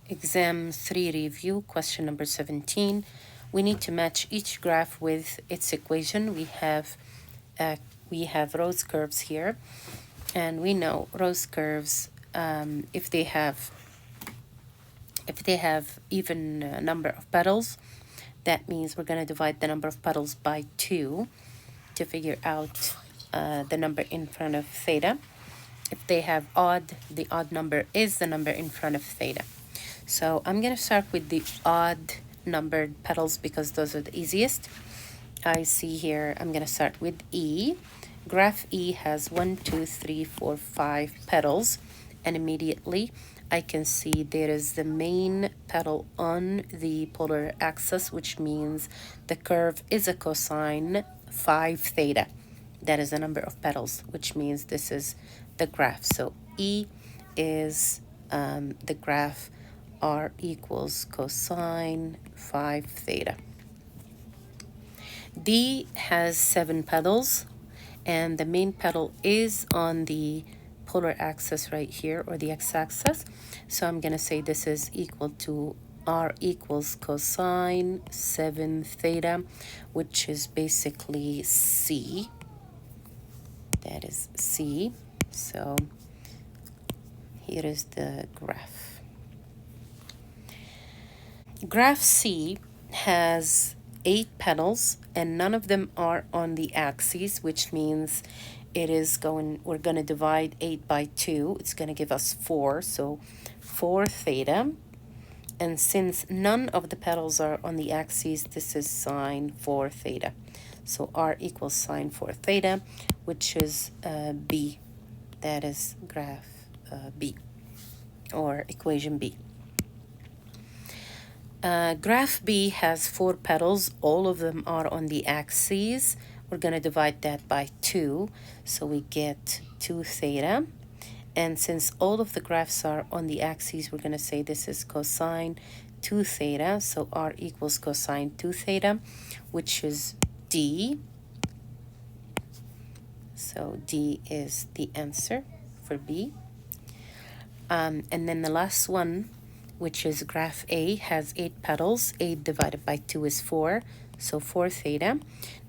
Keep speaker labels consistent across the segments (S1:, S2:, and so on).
S1: Exam 3 review, question number 17. We need to match each graph with its equation. We have Rose curves here, and we know Rose curves, if they have even number of petals, that means we're going to divide the number of petals by 2 to figure out the number in front of theta. If they have odd, the odd number is the number in front of theta. So I'm going to start with the odd numbered petals because those are the easiest. I see here, I'm going to start with E. Graph E has 1, 2, 3, 4, 5 petals, and immediately I can see there is the main petal on the polar axis, which means the curve is a cosine 5 theta. That is the number of petals, which means this is the graph. So E is the graph. R equals cosine 5 theta. D has 7 petals, and the main petal is on the polar axis right here, or the x-axis. So I'm going to say this is equal to R equals cosine 7 theta, which is basically C. That is C. So here is the graph. Graph C has 8 petals, and none of them are on the axes, which means we're going to divide 8 by 2. It's going to give us 4, so 4 theta. And since none of the petals are on the axes, this is sine 4 theta. So R equals sine 4 theta, which is B. That is graph B, or equation B. Graph B has 4 petals. All of them are on the axes. We're going to divide that by 2, so we get 2 theta. And since all of the graphs are on the axes, we're going to say this is cosine 2 theta. So R equals cosine 2 theta, which is D. So D is the answer for B. And then the last one, which is graph A, has 8 petals. 8 divided by 2 is 4, so 4 theta.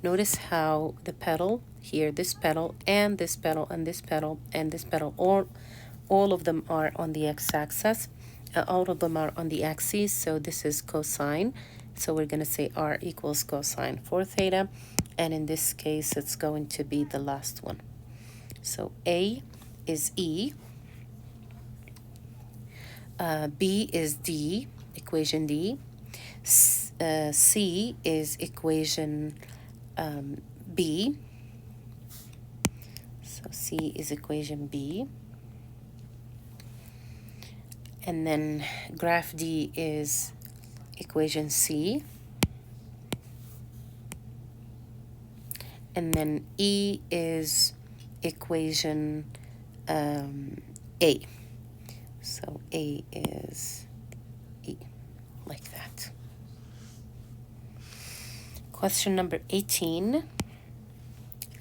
S1: Notice how the petal here, this petal, and this petal, and this petal, and this petal, all of them are on the x-axis. All of them are on the axis, so this is cosine. So we're going to say R equals cosine 4 theta, and in this case, it's going to be the last one. So A is E. B is D, equation D. C is equation B. So C is equation B. And then graph D is equation C. And then E is equation A. So A is E, like that. Question number 18.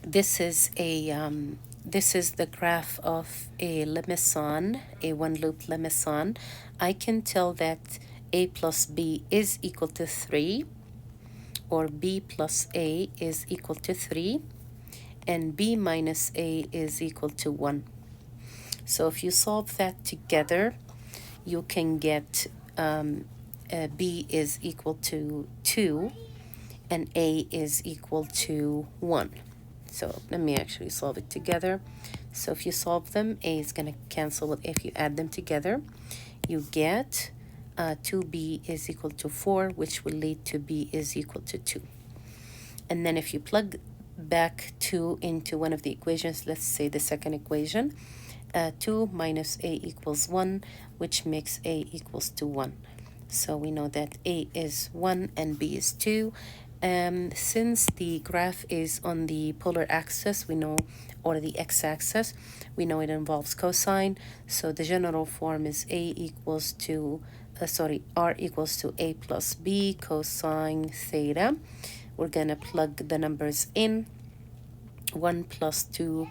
S1: This is the graph of a limison, a one-loop limison. I can tell that A plus B is equal to 3, or B plus A is equal to 3, and B minus A is equal to 1. So if you solve that together, you can get B is equal to 2 and A is equal to 1. So let me actually solve it together. So if you solve them, A is going to cancel with, if you add them together, you get 2B is equal to 4, which will lead to B is equal to 2. And then if you plug back 2 into one of the equations, let's say the second equation, 2 minus A equals 1, which makes A equals to 1. So we know that A is 1 and B is 2. Since the graph is on the polar axis, we know, or the x-axis, we know it involves cosine. So the general form is R equals to A plus B cosine theta. We're going to plug the numbers in. 1 plus 2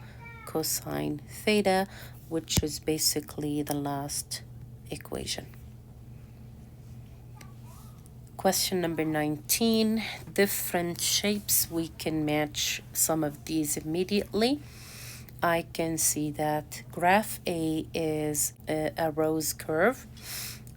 S1: cosine theta, which is basically the last equation. Question number 19, different shapes. We can match some of these immediately. I can see that graph A is a rose curve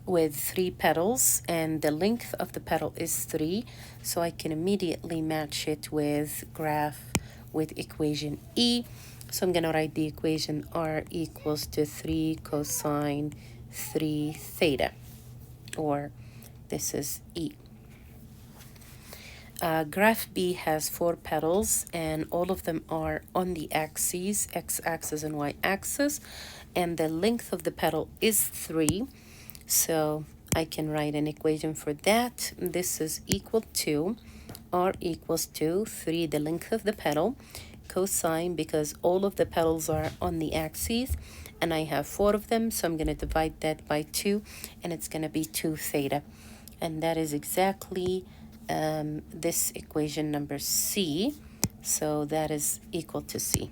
S1: with 3 petals, and the length of the petal is 3, so I can immediately match it with graph with equation E. So I'm going to write the equation R equals to 3 cosine 3 theta, or this is E. Graph B has 4 petals, and all of them are on the axes, x-axis and y-axis, and the length of the petal is 3. So I can write an equation for that. This is equal to R equals to 3, the length of the petal, cosine, because all of the petals are on the axes, and I have 4 of them, so I'm going to divide that by 2, and it's going to be 2 theta. And that is exactly this equation number C. So that is equal to C.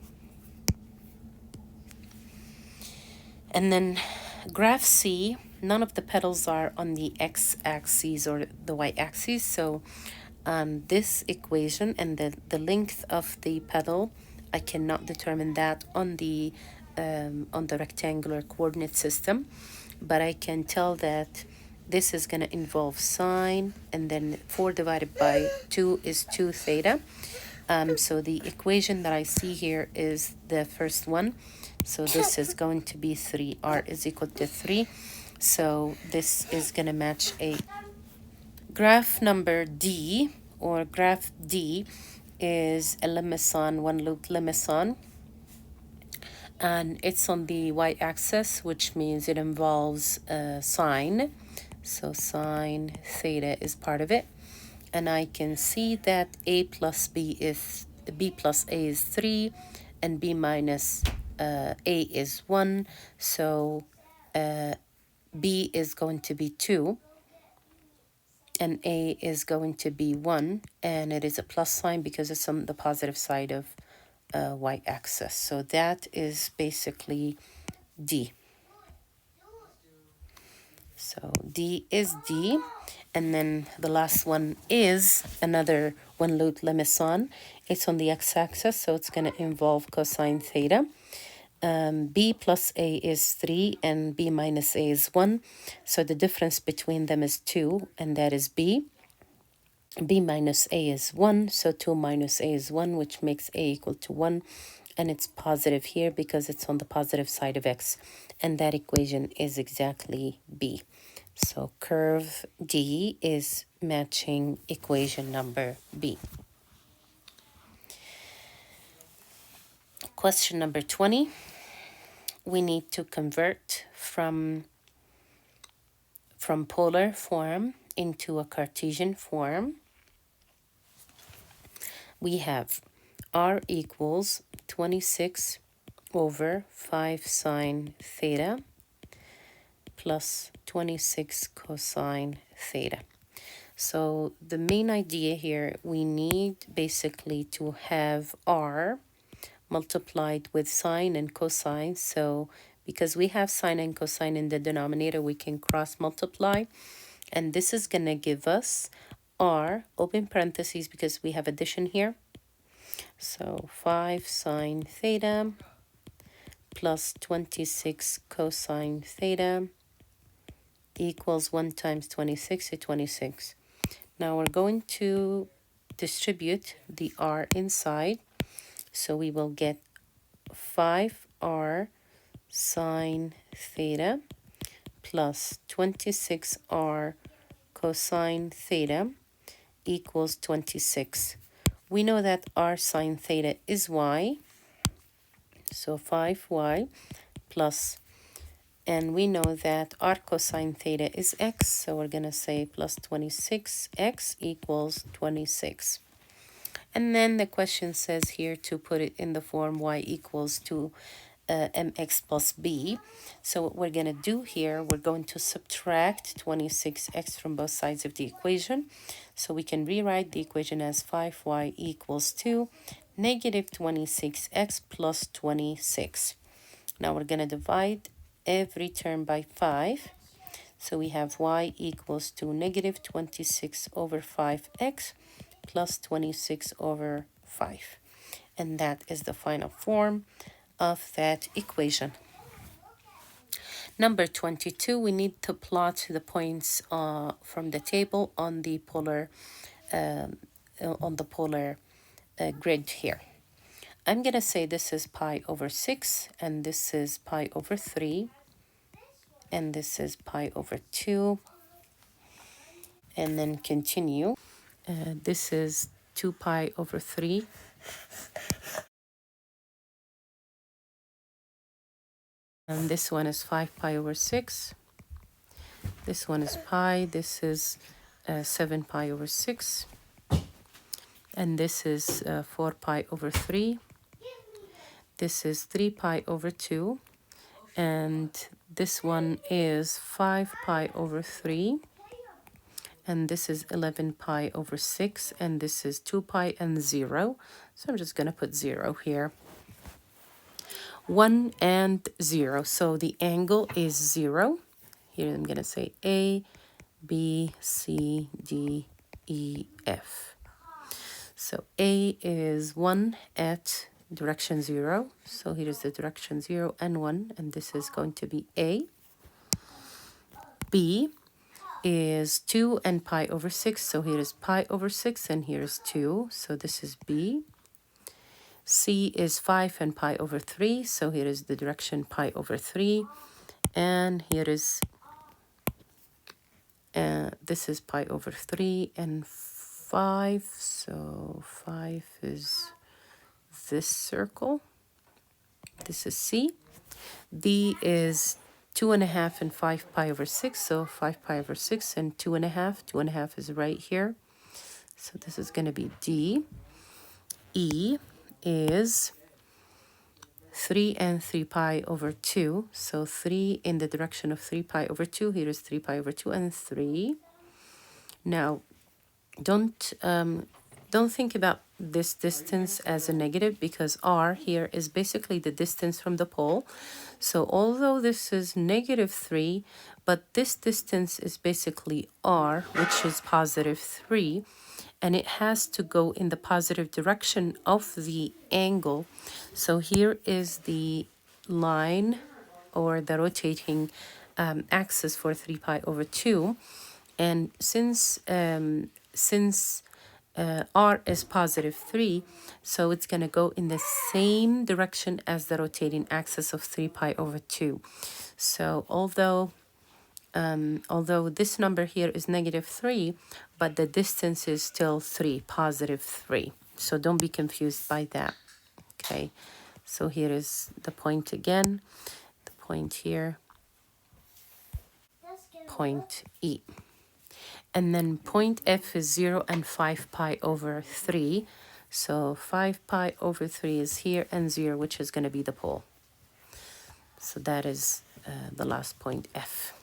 S1: And then graph C, none of the petals are on the x-axis or the y-axis. So this equation and the length of the petal, I cannot determine that on the rectangular coordinate system, but I can tell that this is going to involve sine, and then 4 divided by 2 is 2 theta. So the equation that I see here is the first one. So this is going to be 3. R is equal to 3. So this is going to match A. Graph number D, or graph D, is a limison, one-loop limison. And it's on the y-axis, which means it involves sine. So sine theta is part of it. And I can see that B plus A is 3, and B minus A is 1. So B is going to be 2, and A is going to be 1, and it is a plus sign because it's on the positive side of y-axis. So that is basically D. So D is D. And then the last one is another one-loop limison. It's on the x-axis, so it's going to involve cosine theta. B plus A is 3, and B minus A is 1. So the difference between them is 2, and that is B. B minus A is 1, so 2 minus A is 1, which makes A equal to 1. And it's positive here because it's on the positive side of x. And that equation is exactly B. So curve D is matching equation number B. Question number 20. We need to convert from polar form into a Cartesian form. We have R equals 26 over 5 sine theta plus 26 cosine theta. So the main idea here, we need basically to have R multiplied with sine and cosine. So because we have sine and cosine in the denominator, we can cross multiply. And this is going to give us R, open parentheses because we have addition here. So 5 sine theta plus 26 cosine theta equals 1 times 26 is 26. Now we're going to distribute the R inside. So we will get 5R sine theta plus 26R cosine theta equals 26. We know that R sine theta is Y. So 5Y plus, and we know that R cosine theta is X. So we're going to say plus 26X equals 26. And then the question says here to put it in the form Y equals to mx plus b. So what we're going to do here, we're going to subtract 26x from both sides of the equation. So we can rewrite the equation as 5y equals to negative 26x plus 26. Now we're going to divide every term by 5. So we have y equals to negative 26 over 5x plus 26 over 5. And that is the final form of that equation. Number 22, we need to plot the points from the table on the polar grid here. I'm going to say this is pi over 6, and this is pi over 3, and this is pi over 2, and then continue. This is 2 pi over 3, and this one is 5 pi over 6. This one is pi, this is 7 pi over 6, and this is 4 pi over 3. This is 3 pi over 2, and this one is 5 pi over 3, and this is 11 pi over 6, and this is 2 pi and 0. So I'm just going to put 0 here. 1 and 0. So the angle is 0. Here I'm going to say A, B, C, D, E, F. So A is 1 at direction 0. So here is the direction 0 and 1, and this is going to be A. B is 2 and pi over 6. So here is pi over 6, and here is 2. So this is B. C is 5 and pi over 3. So here is the direction pi over 3. And here is, this is pi over 3 and 5. So 5 is this circle. This is C. D is 2.5 and 5 pi over 6. So 5 pi over 6 and 2.5. 2.5 is right here. So this is going to be D. E is 3 and 3 pi over 2. So 3 in the direction of 3 pi over 2. Here is 3 pi over 2 and 3. Now, don't think about this distance as a negative, because r here is basically the distance from the pole. So although this is negative 3, but this distance is basically r, which is positive 3, and it has to go in the positive direction of the angle. So here is the line, or the rotating axis for 3 pi over 2. And since r is positive 3, so it's going to go in the same direction as the rotating axis of 3 pi over 2. So although this number here is negative 3, but the distance is still 3, positive 3. So don't be confused by that. Okay, so here is the point again, the point here, point E. And then point F is 0 and 5 pi over 3. So 5 pi over 3 is here, and 0, which is going to be the pole. So that is the last point, F.